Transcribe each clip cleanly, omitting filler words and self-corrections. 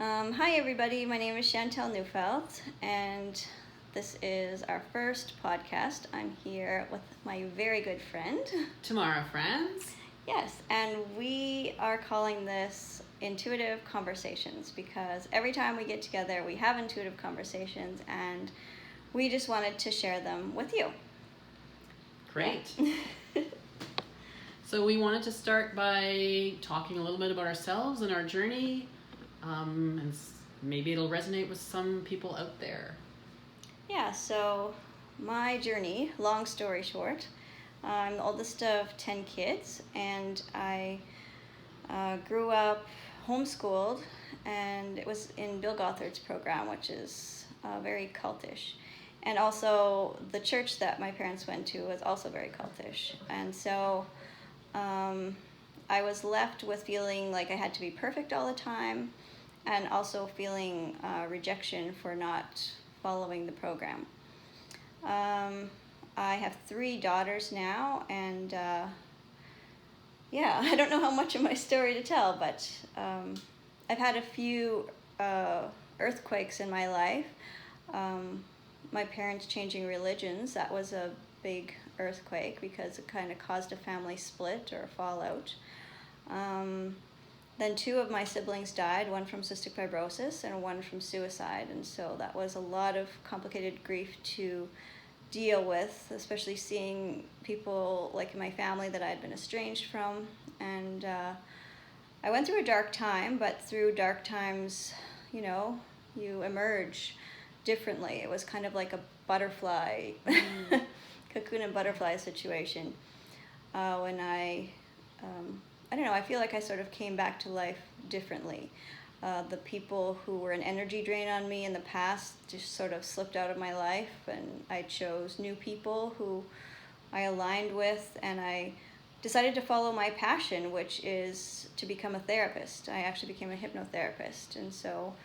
Hi everybody, my name is Chantelle Neufeld, and this is our first podcast. I'm here with my very good friend, Tamara, Franz. Yes, and we are calling this Intuitive Conversations because every time we get together, we have intuitive conversations, and we just wanted to share them with you. Great. So we wanted to start by talking a little bit about ourselves and our journey, and maybe it'll resonate with some people out there. Yeah, so my journey, long story short, I'm the oldest of 10 kids, and I grew up homeschooled, and it was in Bill Gothard's program, which is very cultish. And also, the church that my parents went to was also very cultish. And so I was left with feeling like I had to be perfect all the time, and also feeling rejection for not following the program. I have 3 daughters now, and I don't know how much of my story to tell, but I've had a few earthquakes in my life. My parents changing religions, that was a big earthquake because it kind of caused a family split or fallout. Then 2 of my siblings died, one from cystic fibrosis and one from suicide, and so that was a lot of complicated grief to deal with, especially seeing people like in my family that I had been estranged from. And I went through a dark time, but through dark times, you emerge differently. It was kind of like a butterfly, cocoon and butterfly situation. When I don't know, I feel like I sort of came back to life differently. The people who were an energy drain on me in the past just sort of slipped out of my life, and I chose new people who I aligned with, and I decided to follow my passion, which is to become a therapist. I actually became a hypnotherapist, and so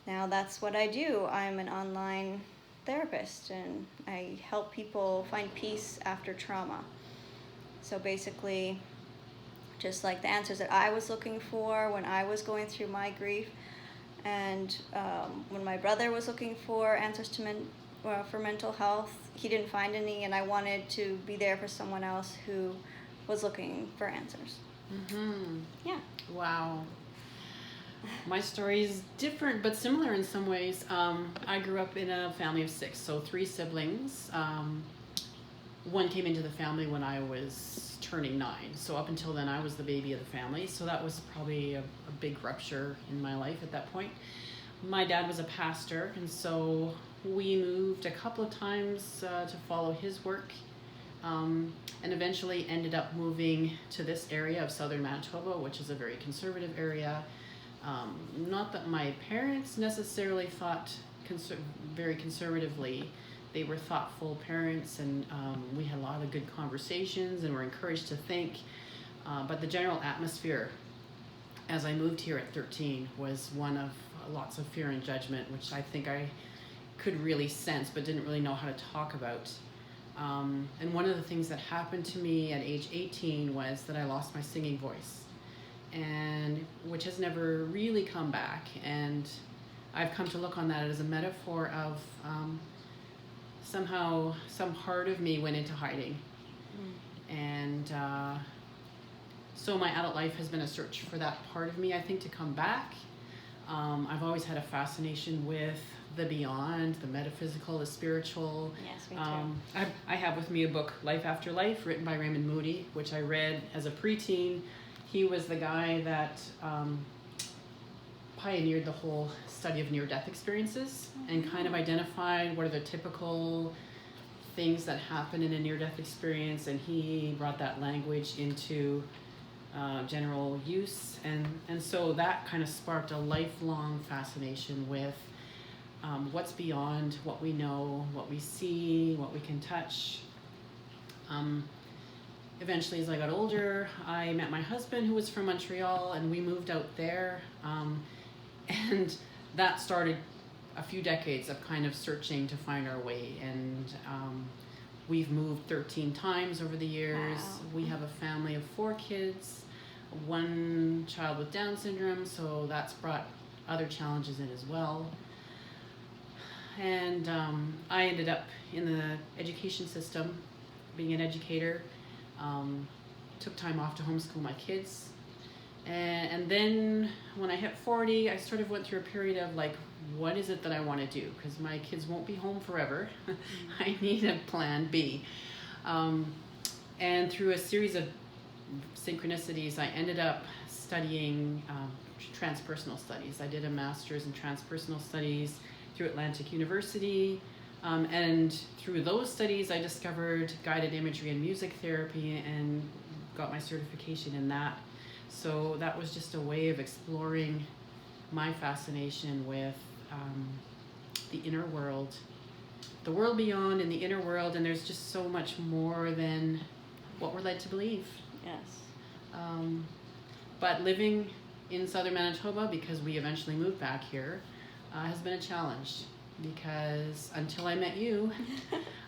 now that's what I do. I'm an online therapist, and I help people find peace after trauma. So basically, just like the answers that I was looking for when I was going through my grief, and when my brother was looking for answers to for mental health, he didn't find any, and I wanted to be there for someone else who was looking for answers. Mm-hmm. Yeah. Wow. My story is different but similar in some ways. I grew up in a family of 6, so 3 siblings. One came into the family when I was turning 9, so up until then I was the baby of the family, so that was probably a big rupture in my life at that point. My dad was a pastor, and so we moved a couple of times to follow his work, and eventually ended up moving to this area of southern Manitoba, which is a very conservative area. Not that my parents necessarily thought very conservatively. They were thoughtful parents, and we had a lot of good conversations and were encouraged to think. But the general atmosphere as I moved here at 13 was one of lots of fear and judgment, which I think I could really sense but didn't really know how to talk about. And one of the things that happened to me at age 18 was that I lost my singing voice, and which has never really come back. And I've come to look on that as a metaphor of somehow some part of me went into hiding. And so my adult life has been a search for that part of me, I think, to come back. I've always had a fascination with the beyond, the metaphysical, the spiritual. Yes, me too. I have with me a book, Life After Life, written by Raymond Moody, which I read as a preteen. He was the guy that pioneered the whole study of near-death experiences, and kind of identified what are the typical things that happen in a near-death experience, and he brought that language into general use, and so that kind of sparked a lifelong fascination with what's beyond what we know, what we see, what we can touch. Eventually, as I got older, I met my husband, who was from Montreal, and we moved out there, and that started a few decades of kind of searching to find our way. And we've moved 13 times over the years. Wow. We have a family of 4 kids, 1 child with Down syndrome, so that's brought other challenges in as well. And I ended up in the education system, being an educator. Took time off to homeschool my kids. And then when I hit 40, I sort of went through a period of like, what is it that I want to do? Because my kids won't be home forever. I need a plan B. And through a series of synchronicities, I ended up studying transpersonal studies. I did a master's in transpersonal studies through Atlantic University. And through those studies, I discovered guided imagery and music therapy and got my certification in that. So that was just a way of exploring my fascination with the inner world, the world beyond and the inner world, and there's just so much more than what we're led to believe. Yes. But living in southern Manitoba, because we eventually moved back here, has been a challenge, because until I met you,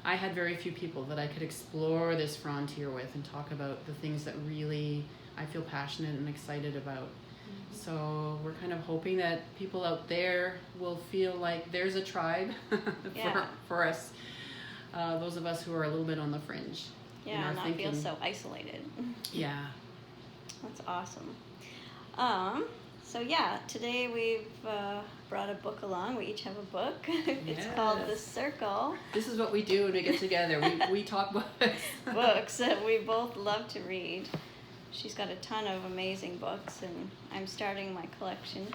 I had very few people that I could explore this frontier with and talk about the things that really I feel passionate and excited about. So we're kind of hoping that people out there will feel like there's a tribe for us, those of us who are a little bit on the fringe. Yeah, and not feel so isolated. Yeah. That's awesome. So yeah, today we've brought a book along. We each have a book. It's called The Circle. This is what we do when we get together. We talk books. Books that we both love to read. She's got a ton of amazing books, and I'm starting my collection.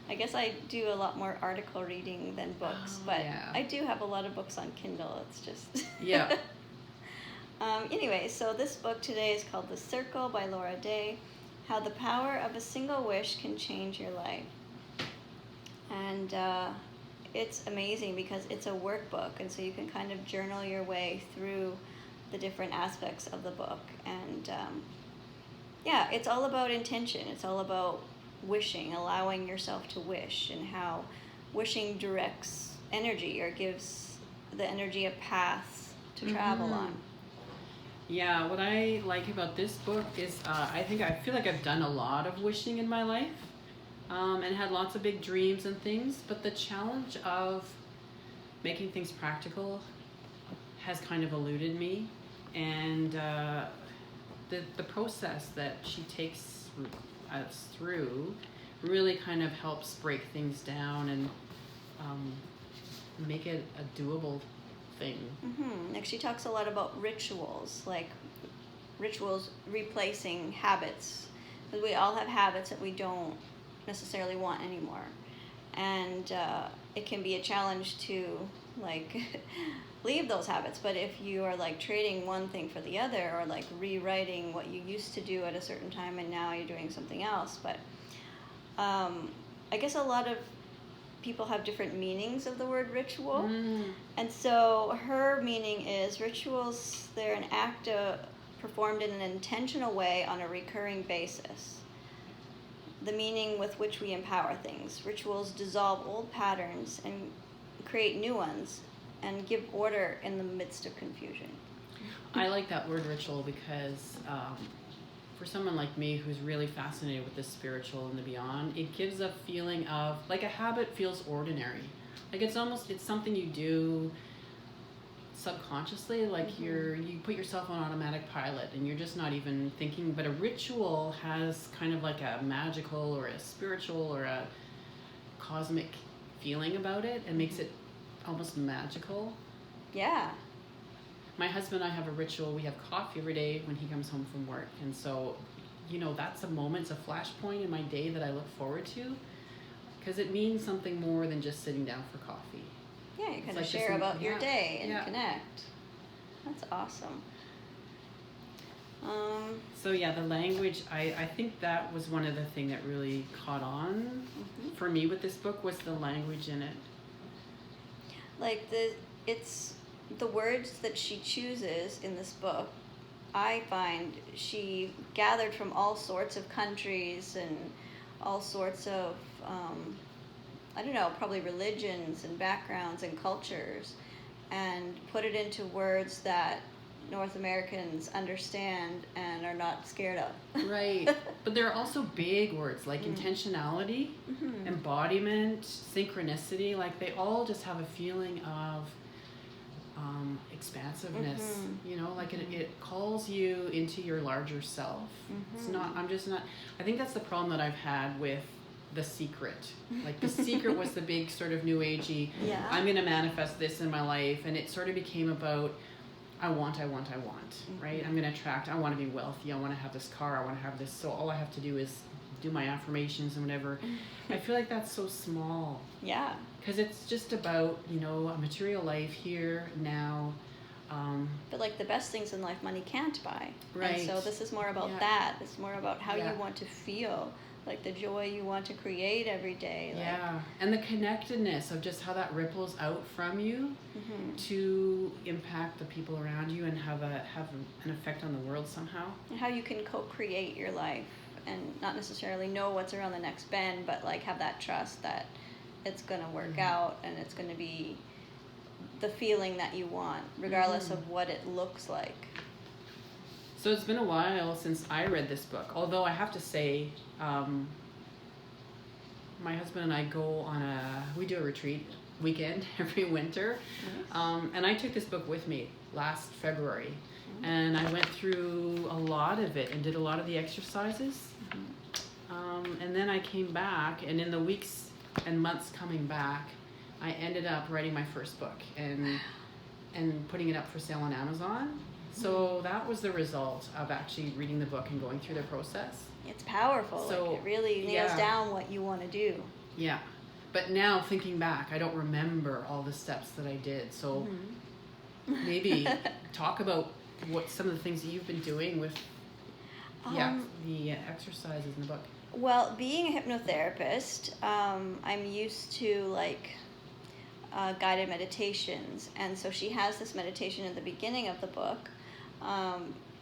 I guess I do a lot more article reading than books, but I do have a lot of books on Kindle. It's just... Yeah. Anyway, so this book today is called The Circle by Laura Day, How the Power of a Single Wish Can Change Your Life. And it's amazing because it's a workbook, and so you can kind of journal your way through the different aspects of the book. And yeah, it's all about intention. It's all about wishing, allowing yourself to wish, and how wishing directs energy or gives the energy a path to travel on. Yeah, what I like about this book is I feel like I've done a lot of wishing in my life and had lots of big dreams and things, but the challenge of making things practical has kind of eluded me, and the process that she takes us through really kind of helps break things down and make it a doable thing. Like she talks a lot about rituals, like rituals replacing habits, because we all have habits that we don't necessarily want anymore, and it can be a challenge to like leave those habits. But if you are like trading one thing for the other, or like rewriting what you used to do at a certain time and now you're doing something else, but I guess a lot of people have different meanings of the word ritual. And so her meaning is rituals, they're an act performed in an intentional way on a recurring basis. The meaning with which we empower things. Rituals dissolve old patterns and create new ones and give order in the midst of confusion. I like that word ritual because for someone like me who's really fascinated with the spiritual and the beyond, it gives a feeling of, like, a habit feels ordinary. Like it's something you do subconsciously, like you put yourself on automatic pilot and you're just not even thinking. But a ritual has kind of like a magical or a spiritual or a cosmic feeling about it and makes it almost magical. Yeah. My husband and I have a ritual. We have coffee every day when he comes home from work. And so, that's a moment, it's a flashpoint in my day that I look forward to, because it means something more than just sitting down for coffee. Yeah, you kind of share about your day and connect. That's awesome. So yeah, the language, I think that was one of the things that really caught on for me with this book, was the language in it. Like the words that she chooses in this book, I find she gathered from all sorts of countries and all sorts of, probably religions and backgrounds and cultures, and put it into words that North Americans understand and are not scared of. Right. But there are also big words like intentionality, embodiment, synchronicity. Like they all just have a feeling of expansiveness. You know, like it calls you into your larger self. It's not, I think that's the problem that I've had with The Secret. Like The Secret was the big sort of new agey, I'm going to manifest this in my life. And it sort of became about, I want, right? I'm going to attract, I want to be wealthy. I want to have this car. I want to have this. So all I have to do is do my affirmations and whatever. I feel like that's so small. Yeah. Because it's just about, you know, a material life here, now. But like the best things in life, money can't buy. Right. And so this is more about that. It's more about how you want to feel, like the joy you want to create every day. Like, and the connectedness of just how that ripples out from you to impact the people around you and have an effect on the world somehow. And how you can co-create your life and not necessarily know what's around the next bend, but like have that trust that it's going to work out and it's going to be the feeling that you want, regardless of what it looks like. So it's been a while since I read this book, although I have to say, my husband and I go on we do a retreat weekend every winter. And I took this book with me last February. And I went through a lot of it and did a lot of the exercises. And then I came back, and in the weeks and months coming back, I ended up writing my first book and putting it up for sale on Amazon. So that was the result of actually reading the book and going through the process. It's powerful. So, like it really nails down what you want to do. Yeah. But now thinking back, I don't remember all the steps that I did. So maybe talk about what some of the things that you've been doing with the exercises in the book. Well, being a hypnotherapist, I'm used to like guided meditations, and so she has this meditation at the beginning of the book,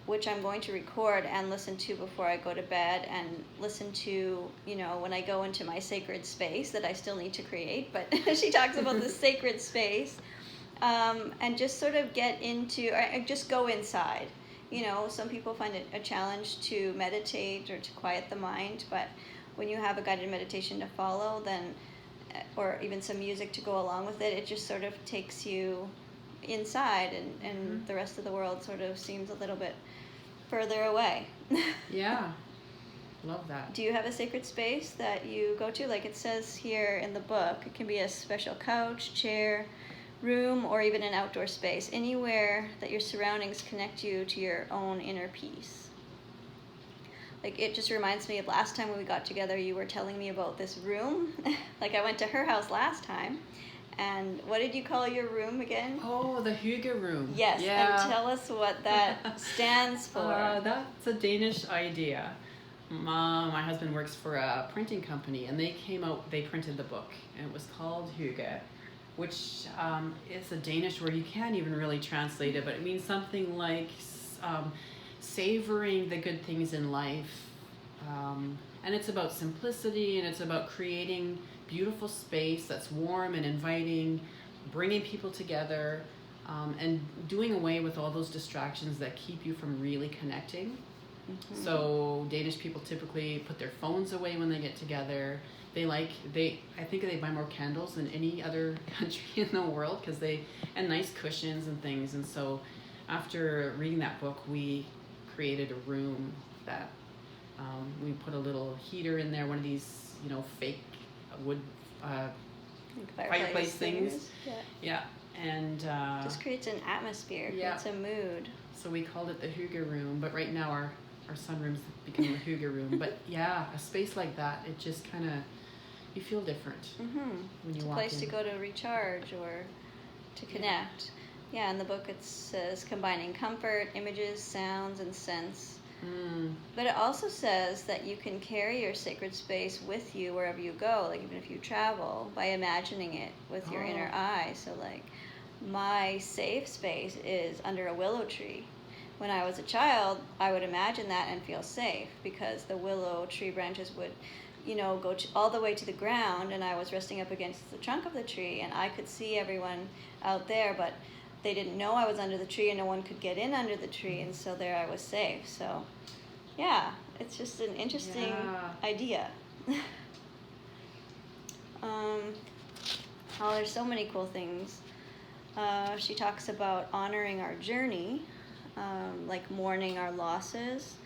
which I'm going to record and listen to before I go to bed, and listen to, you know, when I go into my sacred space that I still need to create. But she talks about the sacred space, and just sort of get into, or just go inside. You know, some people find it a challenge to meditate or to quiet the mind, but when you have a guided meditation to follow, then, or even some music to go along with it, it just sort of takes you inside, and the rest of the world sort of seems a little bit further away. Yeah, love that. Do you have a sacred space that you go to? Like it says here in the book, it can be a special couch, chair, room, or even an outdoor space, anywhere that your surroundings connect you to your own inner peace. Like it just reminds me of last time when we got together, you were telling me about this room. Like I went to her house last time, and what did you call your room again? Oh, the Hygge room. Yes, and tell us what that stands for. That's a Danish idea. My husband works for a printing company, and they printed the book, and it was called Hygge, which is a Danish word. You can't even really translate it, but it means something like savoring the good things in life. And it's about simplicity, and it's about creating beautiful space that's warm and inviting, bringing people together, and doing away with all those distractions that keep you from really connecting. So Danish people typically put their phones away when they get together. I think they buy more candles than any other country in the world, and nice cushions and things. And so after reading that book, we created a room that we put a little heater in there, one of these, you know, fake wood fireplace things. Yeah. And just creates an atmosphere, creates a mood. So we called it the Hygge room, but right now our sunroom's become the Hygge room. But yeah, a space like that, it just kind of, you feel different when you walk in. It's a place to go to recharge or to connect. Yeah, in the book it says combining comfort, images, sounds, and scents. But it also says that you can carry your sacred space with you wherever you go, like even if you travel, by imagining it with your inner eye. So like my safe space is under a willow tree. When I was a child, I would imagine that and feel safe because the willow tree branches would, you know, go all the way to the ground, and I was resting up against the trunk of the tree, and I could see everyone out there. But they didn't know I was under the tree, and no one could get in under the tree, and so there I was safe. So, yeah, it's just an interesting idea. Oh, there's so many cool things. She talks about honoring our journey, like mourning our losses,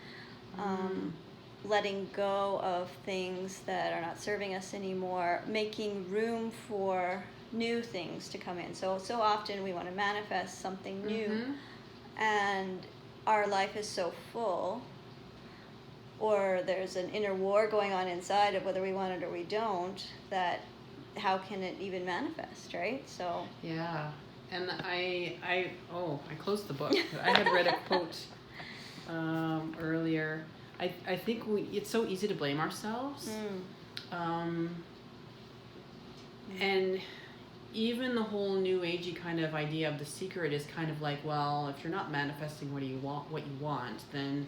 letting go of things that are not serving us anymore, making room for new things to come in. So often we want to manifest something new, and our life is so full, or there's an inner war going on inside of whether we want it or we don't, that how can it even manifest, right? So yeah. And I closed the book. I had read a quote earlier. I think it's so easy to blame ourselves. And even the whole new agey kind of idea of The Secret is kind of like, well, if you're not manifesting what you want, then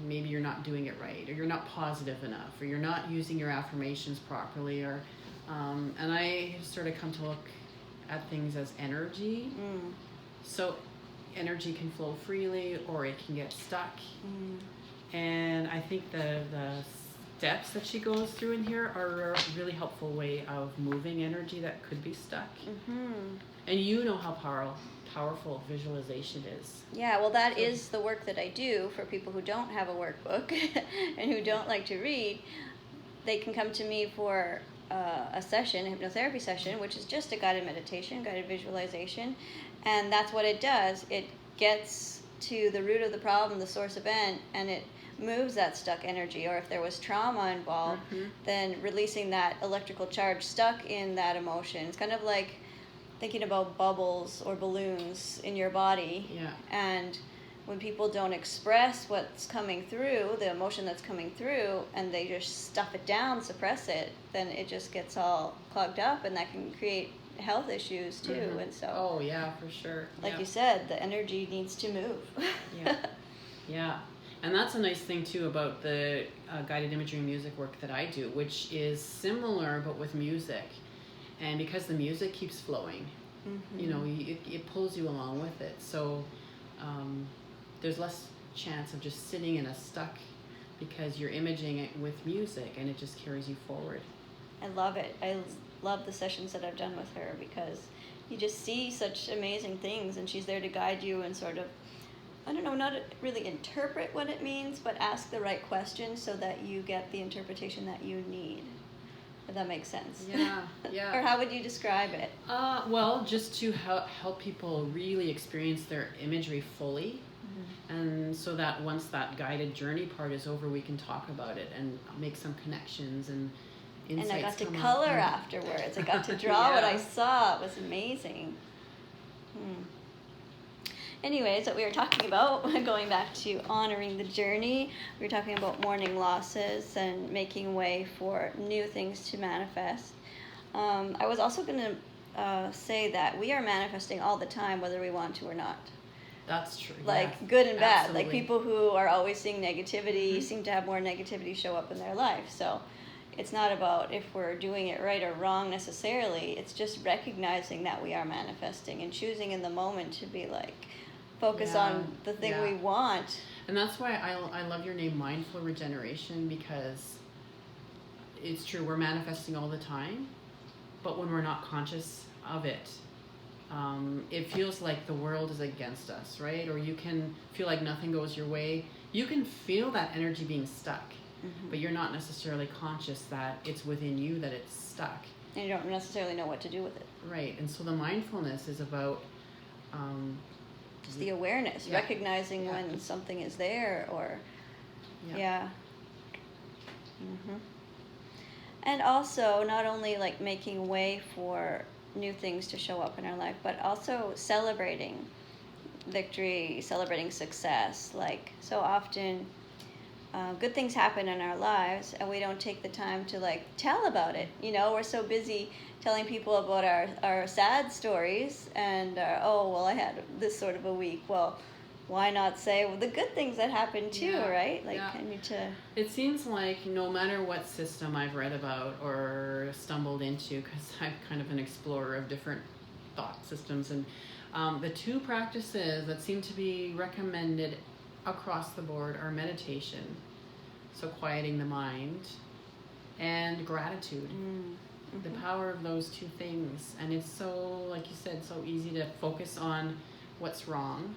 maybe you're not doing it right, or you're not positive enough, or you're not using your affirmations properly, or and I sort of come to look at things as energy. So energy can flow freely, or it can get stuck. And I think the steps that she goes through in here are a really helpful way of moving energy that could be stuck. And you know how powerful visualization is. Yeah, well, that is the work that I do for people who don't have a workbook and who don't like to read. They can come to me for a session, a hypnotherapy session, which is just a guided meditation, guided visualization. And that's what it does. It gets to the root of the problem, the source event, and it moves that stuck energy. Or if there was trauma involved, then releasing that electrical charge stuck in that emotion. It's kind of like thinking about bubbles or balloons in your body. And when people don't express what's coming through, the emotion that's coming through, and they just stuff it down, suppress it, then it just gets all clogged up, and that can create health issues too. And so, oh yeah, for sure, like you said, the energy needs to move. Yeah. And that's a nice thing too about the guided imagery music work that I do, which is similar but with music. And because the music keeps flowing, you know, it pulls you along with it. So there's less chance of just sitting in a stuck, because you're imaging it with music, and it just carries you forward. I love it. I love the sessions that I've done with her, because you just see such amazing things, and she's there to guide you and sort of, I don't know, not really interpret what it means, but ask the right questions so that you get the interpretation that you need. If that makes sense. Yeah. Or how would you describe it? Well, just to help people really experience their imagery fully. And so that once that guided journey part is over, we can talk about it and make some connections and insights. And I got to color afterwards. I got to draw what I saw. It was amazing. Anyways, what we were talking about, going back to honoring the journey, we were talking about mourning losses and making way for new things to manifest. I was also going to say that we are manifesting all the time, whether we want to or not. That's true. Like good and bad. Absolutely. Like people who are always seeing negativity seem to have more negativity show up in their life. So it's not about if we're doing it right or wrong necessarily. It's just recognizing that we are manifesting and choosing in the moment to be like, focus on the thing we want. And that's why I love your name, Mindful Regeneration, because it's true, we're manifesting all the time, but when we're not conscious of it, it feels like the world is against us, right? Or you can feel like nothing goes your way. You can feel that energy being stuck, but you're not necessarily conscious that it's within you that it's stuck. And you don't necessarily know what to do with it. Right, and so the mindfulness is about just the awareness, recognizing when something is there, or and also not only like making way for new things to show up in our life, but also celebrating victory, celebrating success. Like so often good things happen in our lives and we don't take the time to like tell about it. You know, we're so busy telling people about our sad stories and I had this sort of a week. Well, why not say the good things that happen too, right? Like I need to... It seems like no matter what system I've read about or stumbled into, because I'm kind of an explorer of different thought systems. And the two practices that seem to be recommended across the board are meditation, so quieting the mind, and gratitude. The power of those two things. And it's so, like you said, so easy to focus on what's wrong.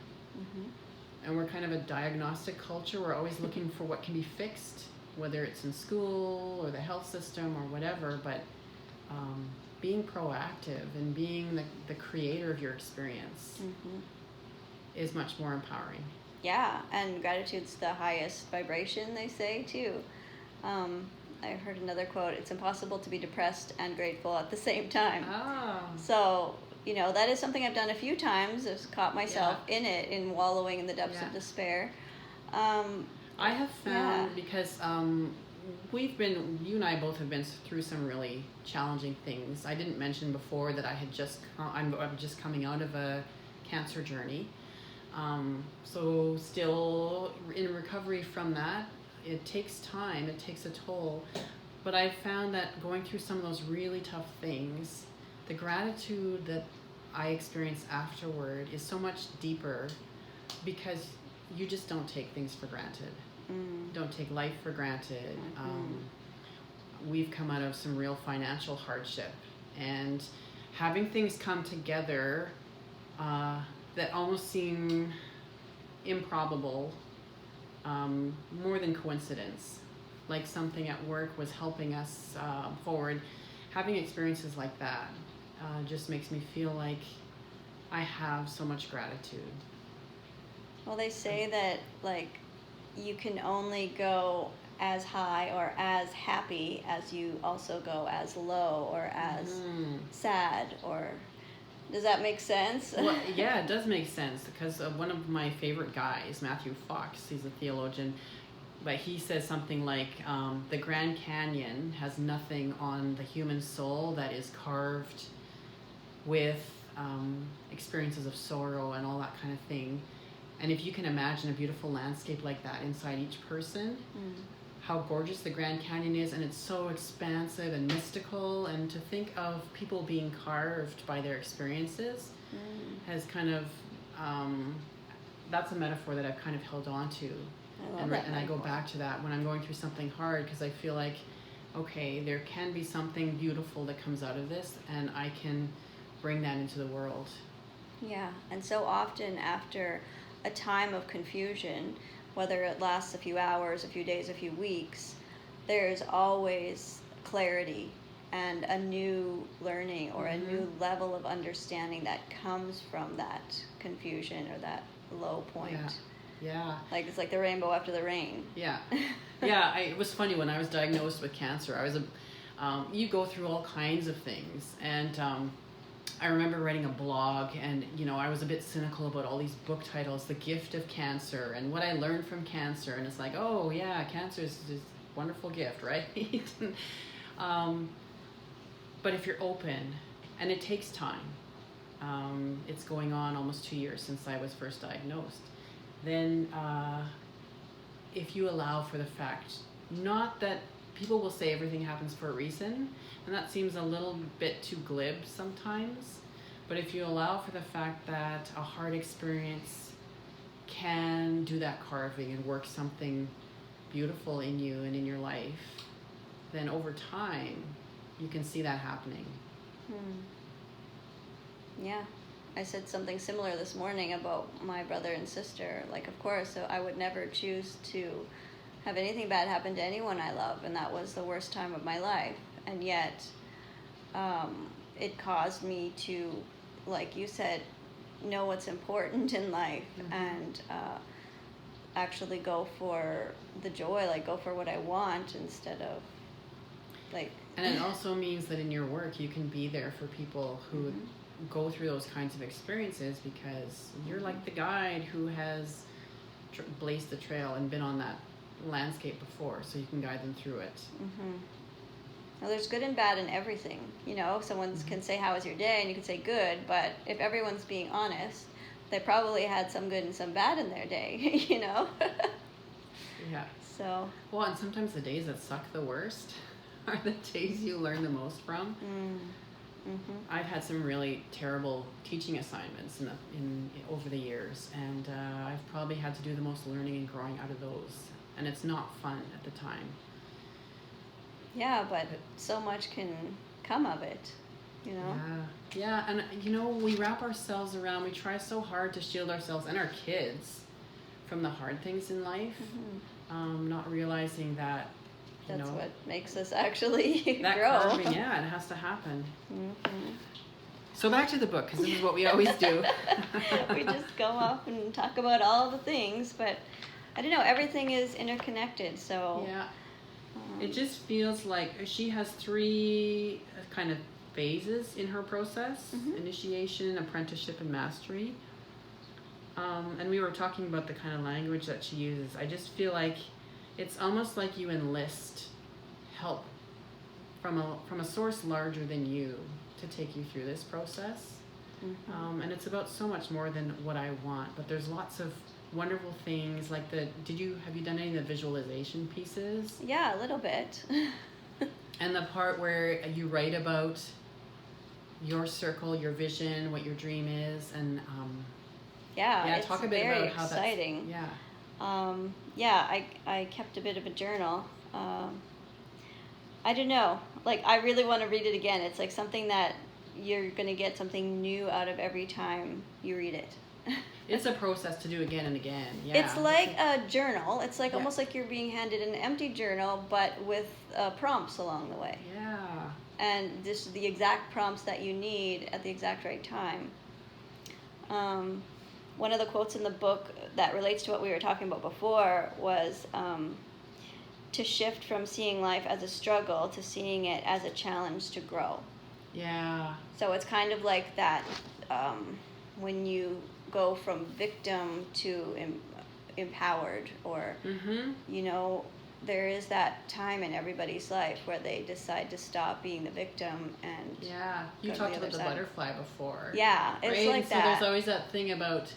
And we're kind of a diagnostic culture. We're always looking for what can be fixed, whether it's in school or the health system or whatever. But being proactive and being the creator of your experience is much more empowering. Yeah, and gratitude's the highest vibration, they say, too. I heard another quote, it's impossible to be depressed and grateful at the same time. So, you know, that is something I've done a few times. I've caught myself in it, in wallowing in the depths of despair. I have found, because you and I both have been through some really challenging things. I didn't mention before that I'm just coming out of a cancer journey. So still in recovery from that. It takes time, it takes a toll, but I found that going through some of those really tough things, the gratitude that I experience afterward is so much deeper, because you just don't take things for granted. Don't take life for granted. We've come out of some real financial hardship, and having things come together that almost seem improbable, more than coincidence, like something at work was helping us forward. Having experiences like that just makes me feel like I have so much gratitude. Well, they say that, like, you can only go as high or as happy as you also go as low or as sad, or... Does that make sense? Well, yeah, it does make sense, because one of my favorite guys, Matthew Fox, he's a theologian, but he says something like, the Grand Canyon has nothing on the human soul that is carved with experiences of sorrow and all that kind of thing. And if you can imagine a beautiful landscape like that inside each person, how gorgeous the Grand Canyon is, and it's so expansive and mystical, and to think of people being carved by their experiences has kind of, that's a metaphor that I've kind of held on to. And I go back to that when I'm going through something hard, because I feel like, okay, there can be something beautiful that comes out of this, and I can bring that into the world. Yeah, and so often after a time of confusion, whether it lasts a few hours, a few days, a few weeks, there's always clarity and a new learning or a new level of understanding that comes from that confusion or that low point. Yeah. Like, it's like the rainbow after the rain. Yeah. Yeah, it was funny when I was diagnosed with cancer. You go through all kinds of things, and I remember writing a blog, and I was a bit cynical about all these book titles, The Gift of Cancer, and what I learned from cancer, and it's like, oh yeah, cancer is this wonderful gift, right? But if you're open, and it takes time, it's going on almost 2 years since I was first diagnosed, then if you allow for the fact, not that people will say everything happens for a reason, and that seems a little bit too glib sometimes, but if you allow for the fact that a hard experience can do that carving and work something beautiful in you and in your life, then over time you can see that happening. Yeah, I said something similar this morning about my brother and sister. Like, of course, I would never choose to have anything bad happen to anyone I love, and that was the worst time of my life. And yet, it caused me to, like you said, know what's important in life and actually go for the joy, like go for what I want instead of like... And it also means that in your work you can be there for people who go through those kinds of experiences, because you're like the guide who has blazed the trail and been on that landscape before, so you can guide them through it. Well, there's good and bad in everything. Someone can say, how was your day? And you can say good, but if everyone's being honest, they probably had some good and some bad in their day, Yeah. So. Well, and sometimes the days that suck the worst are the days you learn the most from. I've had some really terrible teaching assignments in over the years, and I've probably had to do the most learning and growing out of those, and it's not fun at the time. Yeah, but so much can come of it, you know? Yeah, and you know, we wrap ourselves around, we try so hard to shield ourselves and our kids from the hard things in life, not realizing that, you That's know, what makes us actually that grow. carving, it has to happen. So back to the book, because this is what we always do. We just go off and talk about all the things, but I don't know, everything is interconnected, so... Yeah. It just feels like she has 3 kind of phases in her process: initiation, apprenticeship, and mastery. And we were talking about the kind of language that she uses. I just feel like it's almost like you enlist help from a source larger than you to take you through this process. And it's about so much more than what I want, but there's lots of wonderful things like have you done any of the visualization pieces? Yeah, a little bit. And the part where you write about your circle, your vision, what your dream is, and it's talk a bit very about how exciting. I kept a bit of a journal. I don't know, like I really want to read it again. It's like something that you're going to get something new out of every time you read it. It's a process to do again and again. Yeah. It's like a journal. It's like almost like you're being handed an empty journal, but with prompts along the way. Yeah. And this is the exact prompts that you need at the exact right time. One of the quotes in the book that relates to what we were talking about before was to shift from seeing life as a struggle to seeing it as a challenge to grow. Yeah. So it's kind of like that when you go from victim to empowered, or you know, there is that time in everybody's life where they decide to stop being the victim and you talked about the butterfly before. Yeah, it's right? like so that. There's always that thing about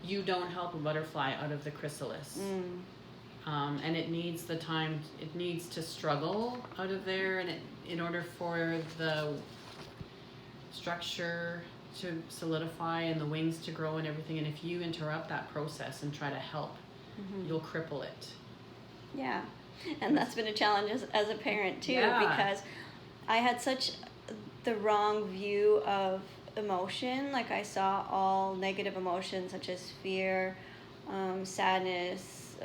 you don't help a butterfly out of the chrysalis. And it needs the time, it needs to struggle out of there, and in order for the structure to solidify and the wings to grow and everything. And if you interrupt that process and try to help, you'll cripple it. Yeah, and that's been a challenge as a parent too, because I had such the wrong view of emotion. Like I saw all negative emotions such as fear, sadness,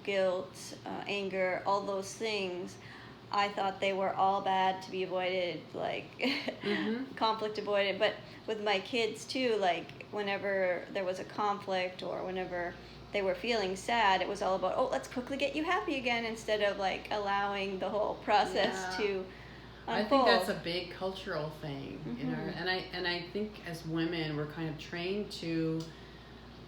guilt, anger, all those things. I thought they were all bad to be avoided, like conflict avoided. But with my kids too, like whenever there was a conflict or whenever they were feeling sad, it was all about, oh, let's quickly get you happy again, instead of like allowing the whole process to unfold. I think that's a big cultural thing, you know, and I think as women we're kind of trained to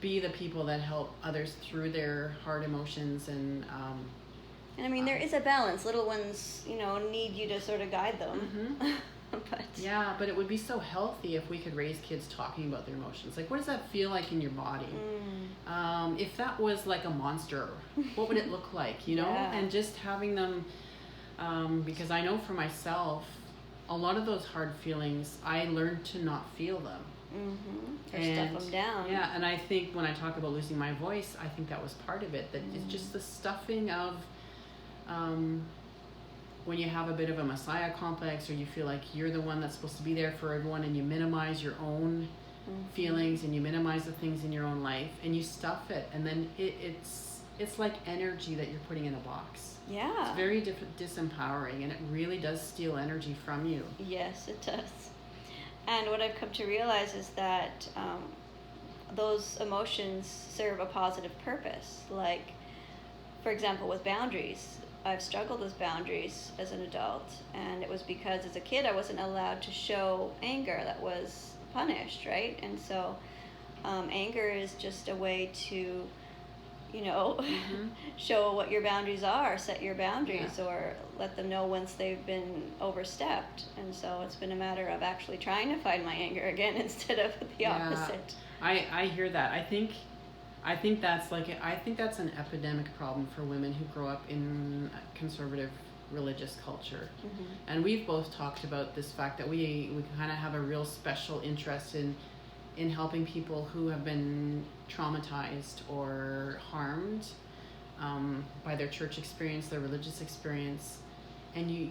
be the people that help others through their hard emotions, and I mean, there is a balance. Little ones, you know, need you to sort of guide them. But it would be so healthy if we could raise kids talking about their emotions. Like, what does that feel like in your body? If that was like a monster, what would it look like, you know? And just having them, because I know for myself, a lot of those hard feelings, I learned to not feel them. Or stuff them down. Yeah, and I think when I talk about losing my voice, I think that was part of it. That it's just the stuffing of when you have a bit of a messiah complex, or you feel like you're the one that's supposed to be there for everyone, and you minimize your own feelings, and you minimize the things in your own life, and you stuff it, and then it's like energy that you're putting in a box. It's very disempowering, and it really does steal energy from you. Yes, it does. And what I've come to realize is that those emotions serve a positive purpose. Like, for example, with boundaries, I've struggled with boundaries as an adult, and it was because as a kid I wasn't allowed to show anger. That was punished, right? And so anger is just a way to, you know, show what your boundaries are, set your boundaries, or let them know once they've been overstepped. And so it's been a matter of actually trying to find my anger again instead of the opposite. I hear that. I think that's an epidemic problem for women who grow up in conservative religious culture. Mm-hmm. And we've both talked about this fact that we kind of have a real special interest in helping people who have been traumatized or harmed by their church experience, their religious experience. And you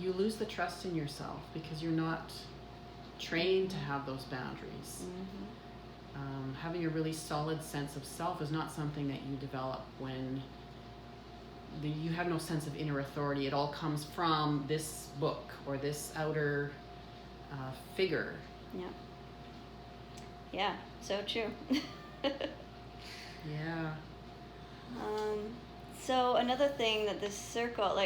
lose the trust in yourself because you're not trained to have those boundaries. Mm-hmm. Having a really solid sense of self is not something that you develop when you have no sense of inner authority. It all comes from this book or this outer figure. Yeah. Yeah, so true. Yeah. So another thing that the circle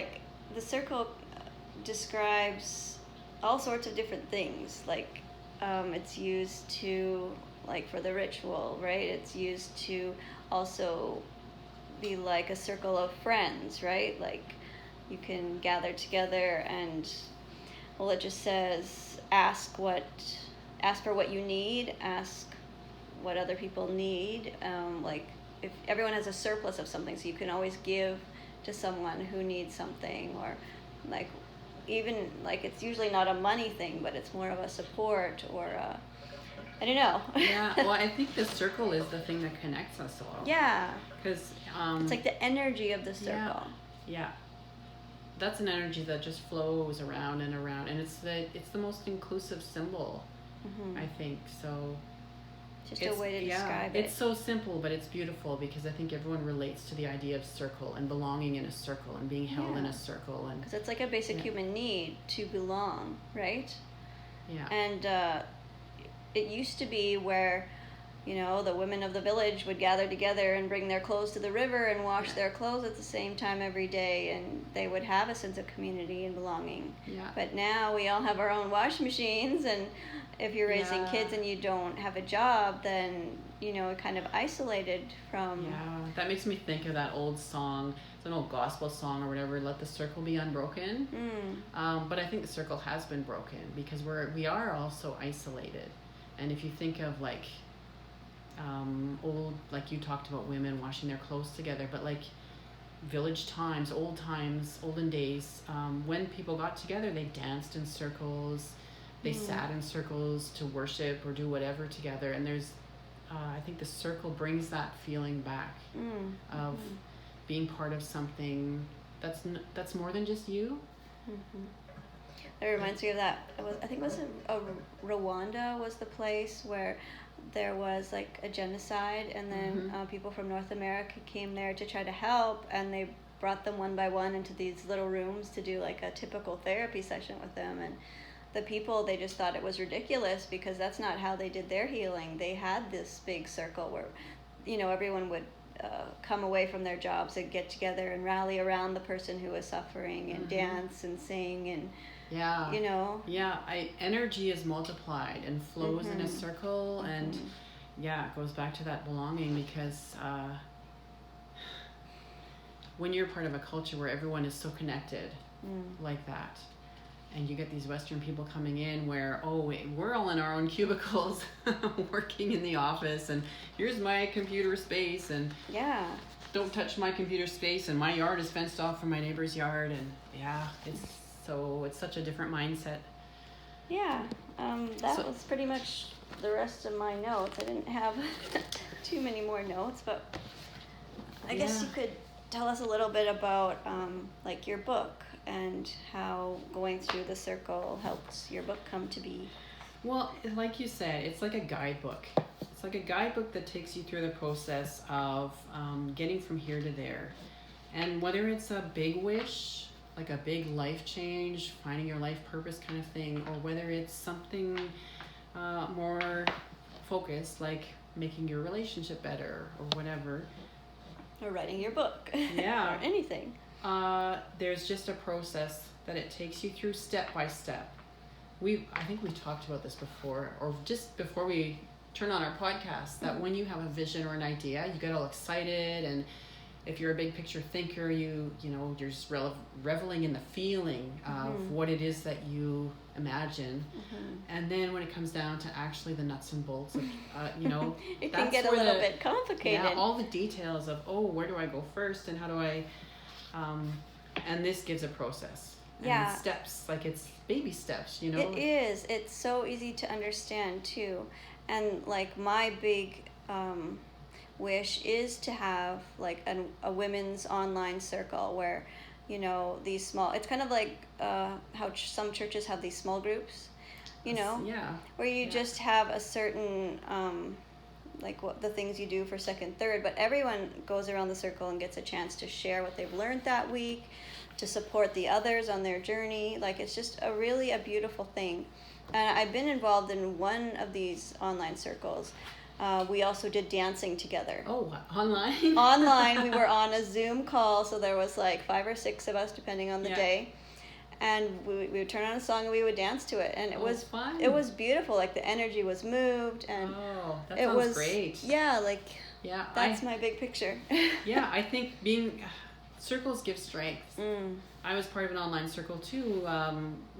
describes all sorts of different things. Like, it's used to, like, for the ritual, right? It's used to also be like a circle of friends, right? Like, you can gather together and, well, it just says ask for what you need, ask what other people need. Like, if everyone has a surplus of something, so you can always give to someone who needs something, or like, even like, it's usually not a money thing, but it's more of a support or I don't know. Yeah, well, I think the circle is the thing that connects us all. Yeah. Because it's like the energy of the circle. Yeah. That's an energy that just flows around and around, and it's the most inclusive symbol, Mm-hmm. I think. So Just a way to describe it. It's so simple, but it's beautiful because I think everyone relates to the idea of circle and belonging in a circle and being held in a circle. And because it's like a basic human need to belong, right? Yeah. And it used to be where, you know, the women of the village would gather together and bring their clothes to the river and wash their clothes at the same time every day, and they would have a sense of community and belonging. Yeah. But now we all have our own washing machines, and if you're raising kids and you don't have a job, then, you know, kind of isolated from... Yeah, that makes me think of that old song. It's an old gospel song or whatever, Let the Circle Be Unbroken. But I think the circle has been broken because we are all so isolated. And if you think of like like you talked about women washing their clothes together, but like village times, olden days, when people got together, they danced in circles, they sat in circles to worship or do whatever together. And there's, I think the circle brings that feeling back of being part of something that's more than just you. It reminds me of that. I think it was Rwanda was the place where there was like a genocide, and then people from North America came there to try to help, and they brought them one by one into these little rooms to do like a typical therapy session with them. And the people, they just thought it was ridiculous because that's not how they did their healing. They had this big circle where, you know, everyone would come away from their jobs and get together and rally around the person who was suffering and dance and sing and you know. Energy is multiplied and flows in a circle, and it goes back to that belonging, because when you're part of a culture where everyone is so connected like that, and you get these Western people coming in where, we're all in our own cubicles working in the office, and here's my computer space, and don't touch my computer space, and my yard is fenced off from my neighbor's yard, and it's such a different mindset. That was pretty much the rest of my notes. I didn't have too many more notes, but I guess you could tell us a little bit about like your book and how going through the circle helps your book come to be. Well, like you said, it's like a guidebook. It's like a guidebook that takes you through the process of getting from here to there. And whether it's a big wish, like a big life change, finding your life purpose kind of thing, or whether it's something more focused, like making your relationship better or whatever. Or writing your book. Yeah. Or anything. There's just a process that it takes you through step by step. I think we talked about this before, or just before we turn on our podcast, that when you have a vision or an idea, you get all excited, and if you're a big picture thinker, you're just reveling in the feeling of what it is that you imagine. And then when it comes down to actually the nuts and bolts of, it can get a little bit complicated. Yeah, all the details of, where do I go first, and how do I And this gives a process. Yeah. And steps, like it's baby steps, you know? It is. It's so easy to understand too. And like my big wish is to have like a women's online circle where, you know, these small, it's kind of like how some churches have these small groups, you know, Yeah. where you Yeah. just have a certain like what the things you do for second, third, but everyone goes around the circle and gets a chance to share what they've learned that week, to support the others on their journey. Like it's just a beautiful thing. And I've been involved in one of these online circles. We also did dancing together. Oh, online? Online, we were on a Zoom call, so there was like 5 or 6 of us depending on the Yeah. day. And we would turn on a song and we would dance to it, and it was fun. It was beautiful. Like the energy was moved, and that it sounds was great. Yeah, like Yeah, that's my big picture. Yeah, I think circles give strength. Mm. I was part of an online circle too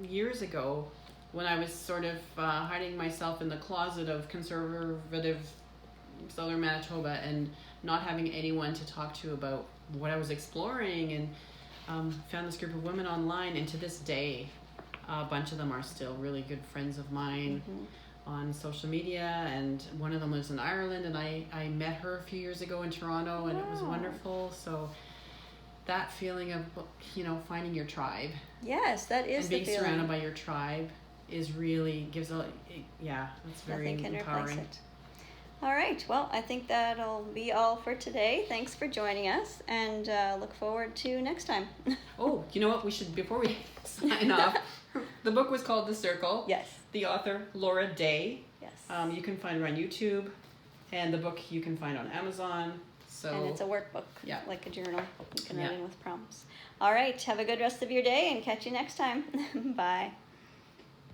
years ago when I was sort of hiding myself in the closet of conservative southern Manitoba and not having anyone to talk to about what I was exploring, and found this group of women online, and to this day a bunch of them are still really good friends of mine. Mm-hmm. On social media, and one of them lives in Ireland, and I met her a few years ago in Toronto, and it was Wow. wonderful. So that feeling of, you know, finding your tribe Yes, that is and the being feeling. surrounded by your tribe is really gives a, yeah, it's very Nothing can empowering. replace it. All right. Well, I think that'll be all for today. Thanks for joining us, and look forward to next time. Oh, you know what? We should, before we sign off, the book was called The Circle. Yes. The author, Laura Day. Yes. You can find her on YouTube, and the book you can find on Amazon. So, and it's a workbook, Yeah. like a journal. You can Yeah. write in with prompts. All right. Have a good rest of your day, and catch you next time. Bye.